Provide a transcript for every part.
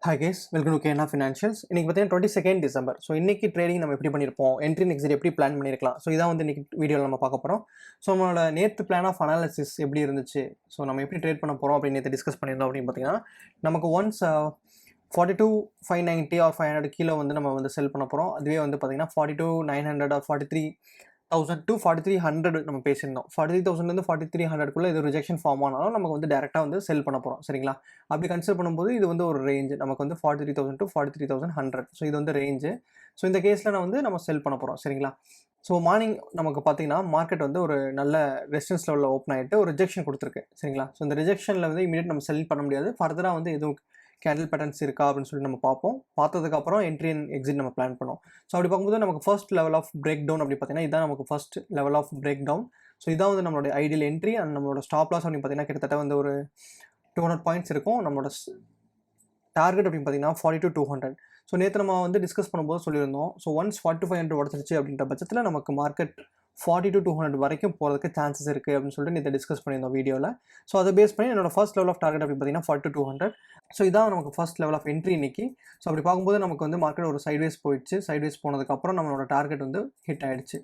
Hi guys, welcome to KNR Financials. இன்னைக்கு பார்த்தீங்கன்னா 22nd December. So இன்னைக்கு ட்ரேடிங் நம்ம எப்படி பண்ணியிருப்போம், என்ட்ரி எக்ஸிட் எப்படி பிளான் பண்ணியிருக்கலாம். ஸோ இதான் வந்து இன்னைக்கு வீடியோவில் நம்ம பார்க்க போகிறோம். ஸோ நம்மளோட நேற்று பிளான் ஆஃப் அனாலிசிஸ் எப்படி இருந்துச்சு, ஸோ நம்ம எப்படி ட்ரேட் பண்ண போகிறோம் அப்படின்னு நேற்று டிஸ்கஸ் பண்ணியிருந்தோம் அப்படின்னு பார்த்தீங்கன்னா, நமக்கு ஒன்ஸ் 42,590 ஆர் 500 கீழே வந்து நம்ம வந்து செல் பண்ண போகிறோம். அதுவே வந்து பார்த்தீங்கன்னா 42,900 ஆர் 43,000 to 4300 நம்ம பேசியிருந்தோம். 43,000 4300 இது ரிஜெக்ஷன் ஃபார்ம் ஆனாலும் நமக்கு வந்து டேரெக்டாக வந்து செல் பண்ண போகிறோம். சரிங்களா? அப்படி கன்சிடர் பண்ணும்போது இது வந்து ஒரு ரேஞ்ச் நமக்கு வந்து 43,000 to 43,100. ஸோ இது வந்து ரேஞ்சு. ஸோ இந்த கேஸில் நம்ம செல் பண்ண போகிறோம். சரிங்களா? ஸோ மார்னிங் நமக்கு பார்த்தீங்கன்னா மார்க்கெட் வந்து ஒரு நல்ல ரெசிஸ்டன்ஸ் லெவலில் ஓப்பன் ஆகிட்டு ஒரு ரிஜெக்ஷன் கொடுத்துருக்கு. சரிங்களா? ஸோ இந்த ரிஜெக்ஷனில் வந்து இமீடியட் நம்ம செல் பண்ண முடியாது. ஃபர்தராக வந்து எதுவும் கேண்டில் பேட்டர்ன்ஸ் இருக்கா அப்படின்னு சொல்லி நம்ம பார்ப்போம். பார்த்ததுக்கப்புறம் என்ட்ரி அண்ட் எக்ஸிட் நம்ம பிளான் பண்ணோம். ஸோ அப்படி பார்க்கும்போது நமக்கு first level of break down அப்படி பார்த்தீங்கன்னா இதான் நமக்கு first level of break down. So இதான் வந்து நம்மளோட ஐடியல் என்ட்ரி அண்ட் நம்மளோட ஸ்டாப் லாஸ் அப்படின்னு பார்த்தீங்கன்னா கிட்டத்தட்ட வந்து ஒரு 200 பாயிண்ட்ஸ் இருக்கும். நம்மளோட டார்கெட் அப்படின்னு பார்த்தீங்கன்னா 42,200. ஸோ நேற்று நம்ம வந்து டிஸ்கஸ் பண்ணும்போது சொல்லியிருந்தோம். ஸோ ஒன்ஸ் 42,500 உடச்சிருச்சு அப்படின்ற பட்சத்தில் நமக்கு மார்க்கெட் 42,200 வரைக்கும் போகிறதுக்கு சான்சஸ் இருக்குது அப்படின்னு சொல்லிட்டு நேற்று டிஸ்கஸ் பண்ணியிருந்தோம் வீடியோவில். ஸோ அதை பேஸ் பண்ணி என்னோட ஃபர்ஸ்ட் லெவல் ஆஃப் டார்கெட் அப்படின்னு பார்த்தீங்கன்னா 42,200. ஸோ இதான் நமக்கு ஃபர்ஸ்ட் லெவல் ஆஃப் என்ட்ரி இன்னைக்கு. ஸோ அப்படி பார்க்கும்போது நமக்கு வந்து மார்க்கெட் ஒரு சைட்வேஸ் போயிடுச்சு. சைட்வேஸ் போனதுக்கப்புறம் நம்மளோட டார்கெட் வந்து ஹிட் ஆகிடுச்சு.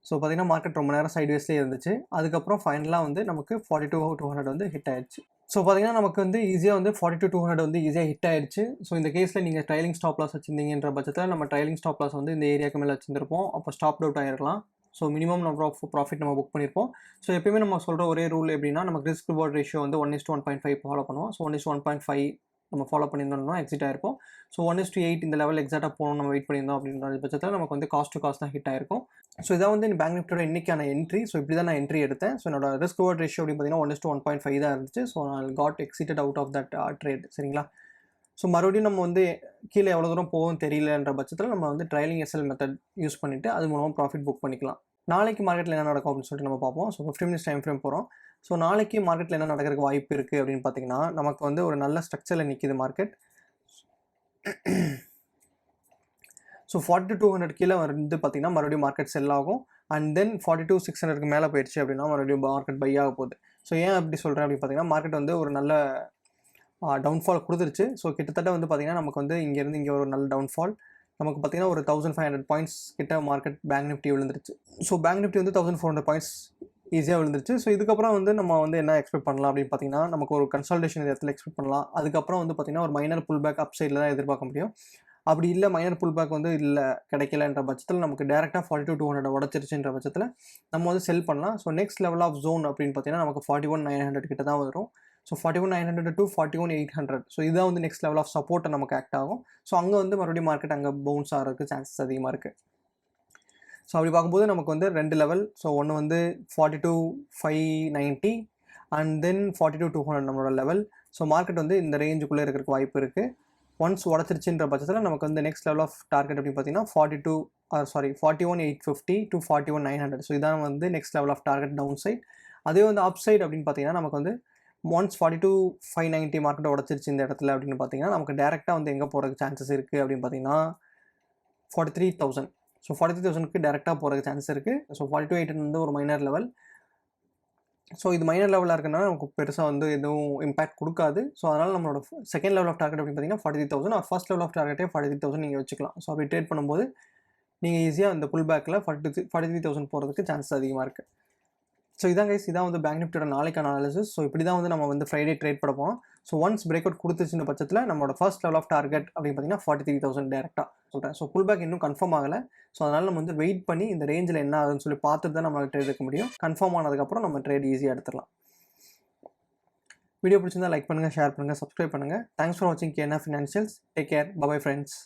ஸோ பார்த்தீங்கன்னா மார்க்கெட் ரொம்ப நேரம் சைட்வேஸ்லேயே இருந்துச்சு. அதுக்கப்புறம் ஃபைனலாக வந்து நமக்கு 42,200 வந்து ஹிட் ஆயிடுச்சு. ஸோ பார்த்தீங்கன்னா நமக்கு வந்து ஈஸியாக வந்து 42,200 வந்து ஈஸியாக ஹிட் ஆயிடுச்சு. ஸோ இந்த கேஸில் நீங்கள் ட்ரைலிங் ஸ்டாப் லாஸ் வச்சிருந்தீங்கன்ற பட்சத்தில் நம்ம ட்ரைலிங் ஸ்டாப் லாஸ் வந்து இந்த ஏரியாவுக்கு மேலே வச்சிருந்திருப்போம். அப்போ ஸ்டாப் அவுட் ஆகிருக்கலாம். So minimum number of profit நம்ம புக் பண்ணியிருப்போம். ஸோ எப்பயுமே நம்ம சொல்கிற ஒரே ரூல் எப்படின்னா நமக்கு ரிஸ்க் ரிவார்ட் ரேஷியோ வந்து 1:1.5 ஃபாலோ பண்ணுவோம். ஸோ 1:1.5 நம்ம ஃபாலோ பண்ணியிருந்தோம்னா எக்ஸிட் ஆயிருக்கும். ஸோ 1:8 இந்த லெவல் எக்ஸாக்டாக போகணும் நம்ம வெயிட் பண்ணியிருந்தோம் அப்படின்ற பட்சத்தில் நமக்கு வந்து காஸ்ட் டு காஸ்ட் தான் ஹிட் ஆயிருக்கும். ஸோ இதான் வந்து பேங்க் நிஃப்டியோட இன்னைக்கான என்ட்ரி. ஸோ இப்படி தான் நான் என்ட்ரி எடுத்தேன். ஸோ என்னோட ரிஸ்க் ரிவார்ட் ரேஷியோ அப்படின்னு பார்த்தீங்கன்னா 1:1.5 தான் இருந்துச்சு. ஸோ நான் got exited out of that trade. சரிங்களா? ஸோ மறுபடியும் நம்ம வந்து கீழே எவ்வளோ தூரம் போகும் தெரியலன்ற பட்சத்தில் நம்ம வந்து ட்ரைலிங் எஸ்எல் மெத்தட் யூஸ் பண்ணிவிட்டு அது மூலமாக ப்ராஃபிட் புக் பண்ணிக்கலாம். நாளைக்கு மார்க்கெட்டில் என்ன நடக்கும் அப்படின்னு சொல்லிட்டு நம்ம பார்ப்போம். ஸோ 15 மினிட்ஸ் டைம் ஃப்ரேம் போகிறோம். ஸோ நாளைக்கு மார்க்கெட்டில் என்ன நடக்கிறதுக்கு வாய்ப்பு இருக்குது அப்படின்னு பார்த்தீங்கன்னா நமக்கு வந்து ஒரு நல்ல ஸ்ட்ரக்சரில் நிற்கிது மார்க்கெட். ஸோ 42,200 கீழே வந்து பார்த்தீங்கன்னா மறுபடியும் மார்க்கெட் செல் ஆகும். அண்ட் தென் 42,600க்கு மேலே போயிடுச்சு அப்படின்னா மறுபடியும் மார்க்கெட் பை ஆக போகுது. ஸோ ஏன் அப்படி சொல்கிறேன் அப்படின்னு பார்த்தீங்கன்னா மார்க்கெட் வந்து ஒரு நல்ல டவுன்ஃபால் கொடுத்துருச்சு. ஸோ கிட்டத்தட்ட வந்து பார்த்தீங்கன்னா நமக்கு வந்து இங்கேருந்து இங்கே ஒரு நல்ல டவுன்ஃபால் நமக்கு பார்த்தீங்கன்னா ஒரு 1,500 பாயிண்ட்ஸ் கிட்ட மார்க்கெட் பேங்க் நிஃப்டி விழுந்துருச்சு. ஸோ பேங்க் நிஃப்டி வந்து 1,400 பாயிண்ட்ஸ் ஈஸியாக விழுந்துருச்சு. ஸோ இதுக்கப்புறம் வந்து நம்ம வந்து என்ன எக்ஸ்பெக்ட் பண்ணலாம் அப்படின்னு பார்த்தீங்கன்னா நமக்கு ஒரு கன்சல்டேஷன் இடத்துல எக்ஸ்பெக்ட் பண்ணலாம். அதுக்கப்புறம் வந்து பார்த்தீங்கன்னா ஒரு மைனர் புல் பேக் அப் சைடில் தான் எதிர்பார்க்க முடியும். அப்படி இல்லை மைனர் புல் பேக் வந்து இல்லை கிடைக்கலன்ற பட்சத்தில் நமக்கு டேரெக்டாக 42,200 உடச்சிருச்சுன்ற பட்சத்தில் நம்ம வந்து செல் பண்ணலாம். So next level of zone அப்படின்னு பார்த்தீங்கன்னா நமக்கு 41,900 கிட்ட தான் வரும். So 41,900 to 41,800. ஸோ இதுதான் வந்து நெக்ஸ்ட் லெவல் ஆஃப் சப்போர்ட்டை நமக்கு ஆக்ட் ஆகும். ஸோ அங்கே வந்து மறுபடியும் மார்க்கெட் அங்கே பவுன்ஸ் ஆகிறதுக்கு சான்சஸ் அதிகமாக இருக்குது. ஸோ அப்படி பார்க்கும்போது நமக்கு வந்து 2 லெவல். ஸோ ஒன்று வந்து 42,590 அண்ட் தென் 42,200 நம்மளோட லெவல். ஸோ மார்க்கெட் வந்து இந்த ரேஞ்சுக்குள்ளே இருக்கிறதுக்கு வாய்ப்பு இருக்குது. ஒன்ஸ் உடச்சிருச்சுன்ற பட்சத்தில் நமக்கு வந்து நெக்ஸ்ட் லெவல் ஆஃப் டார்கெட் அப்படின்னு பார்த்தீங்கன்னா 41,850 to 41,900. ஸோ இதான் வந்து next level of target down side. அதே வந்து அப் சைட் அப்படின்னு பார்த்தீங்கன்னா நமக்கு வந்து ஒன்ஸ் 42,590 மார்க்கெட் உடச்சிருச்சு இந்த இடத்துல அப்படின்னு பார்த்தீங்கன்னா நமக்கு டேரெக்டாக வந்து எங்கே போகிறதுக்கு சான்சஸ் இருக்குது அப்படின்னு பார்த்தீங்கன்னா 43,000. ஸோ 43,000க்கு டேரெக்டாக போகிறதுக்கு சான்ஸ் இருக்குது. ஸோ 42,800 வந்து ஒரு மைனர் லெவல். ஸோ இது மைனர் லெவலாக இருக்குன்னா நமக்கு பெருசாக வந்து எதுவும் இம்பாக்ட் கொடுக்காது. ஸோ அதனால் நம்மளோட செகண்ட் லெவல் ஆஃப் டார்கெட் அப்படின்னு பார்த்தீங்கன்னா 43,000. ஃபர்ஸ்ட் லெவல் ஆஃப் டார்கெட்டே 43,000 நீங்கள் வச்சுக்கலாம். ஸோ அப்படி ட்ரேட் பண்ணும்போது நீங்கள் ஈஸியாக இந்த புல் பேக்கில் 43,000 போகிறதுக்கு சான்சஸ் அதிகமாக இருக்குது. ஸோ இதான் கைஸ், இதான் வந்து பேங்க் நிஃப்டியோட நாளைக்கான அனாலிசிஸ். ஸோ இப்படி தான் வந்து நம்ம வந்து ஃப்ரைடே ட்ரேட் பண்ண போகிறோம். ஸோ ஒன்ஸ் பிரேக் அவுட் கொடுத்துச்சுன்ற பட்சத்தில் நம்மளோட ஃபர்ஸ்ட் லெவல் ஆஃப் டார்கெட் அப்படின்னு பார்த்தீங்கன்னா 43,000 டேரெக்டாக சொல்கிறேன். ஸோ புல் பேக் இன்னும் கன்ஃபார்ம் ஆகலை. ஸோ அதனால் நம்ம வந்து வெயிட் பண்ணி இந்த ரேஞ்சில் என்ன ஆகுதுன்னு சொல்லி பார்த்துட்டு தான் நம்மளால் ட்ரேட் எடுக்க முடியும். கன்ஃபார்ம் ஆனதுக்கப்புறம் நம்ம ட்ரேட் ஈஸியாக எடுத்துடலாம். வீடியோ பிடிச்சிருந்தா லைக் பண்ணுங்கள், ஷேர் பண்ணுங்கள், சப்ஸ்கிரைப் பண்ணுங்கள். தேங்க்ஸ் ஃபார் வாட்சிங் KNR Financials. Take care. Bye friends.